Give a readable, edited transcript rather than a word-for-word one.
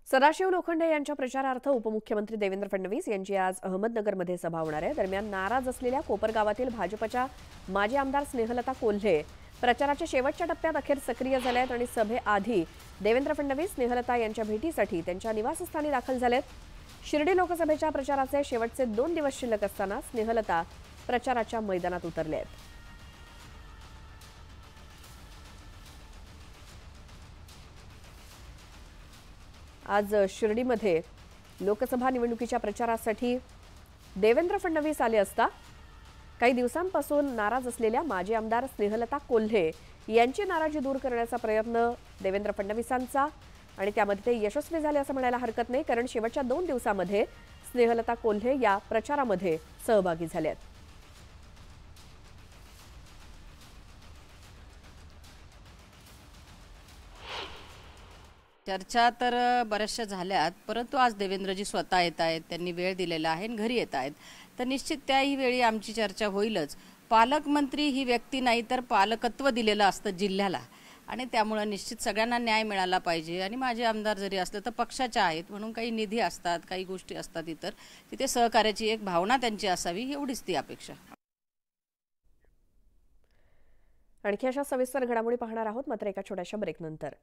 सदाशिव लोखंडे यांच्या प्रचारार्थ उपमुख्यमंत्री देवेंद्र फडणवीस यांची आज अहमदनगरमध्ये सभा होणार आहे। दरम्यान नाराज असलेल्या कोपरगावातील भाजपच्या माजी आमदार स्नेहलता कोल्हे प्रचाराच्या शेवटच्या टप्प्यात अखेर सक्रिय झाले आहेत आणि सभेआधी देवेंद्र फडणवीस स्नेहलता यांच्या भेटीसाठी त्यांच्या निवासस्थानी दाखल झालेत। शिर्डी लोकसभेच्या प्रचाराचे शेवटचे 2 दिवस शिल्लक असताना स्नेहलता प्रचाराच्या मैदानात उतरले आहेत। आज शिर्डीमध्ये लोकसभा निवडणुकीच्या प्रचारासाठी देवेंद्र फडणवीस आले असता काही दिवसांपासून नाराज असलेल्या माजी आमदार स्नेहलता कोल्हे यांची नाराजी दूर करण्याचा प्रयत्न देवेंद्र फडणवीसांचा आणि त्यामध्ये ते यशस्वी झाले असं म्हणायला हरकत नाही, कारण शेवटच्या 2 दिवसांमध्ये स्नेहलता कोल्हे या प्रचारामध्ये सहभागी झाले आहेत। चर्चा तर बऱ्याचशा झाल्यात, परंतु आज देवेंद्रजी स्वतः येत आहेत, त्यांनी वेळ दिलेला आहे आणि घरी येत आहेत, तर निश्चित त्याही वेळी आमची चर्चा होईलच। पालकमंत्री ही व्यक्ती नाही तर पालकत्व दिलेलं असतं जिल्ह्याला आणि त्यामुळे निश्चित सगळ्यांना न्याय मिळाला पाहिजे। आणि माझे आमदार जरी असले तर पक्षाचे आहेत म्हणून काही निधी असतात, काही गोष्टी असतात, इतर तिथे सहकार्याची एक भावना त्यांची असावी एवढीच ती अपेक्षा। आणखी अशा सविस्तर घडामोडी पाहणार आहोत मात्र एका छोट्याशा ब्रेकनंतर।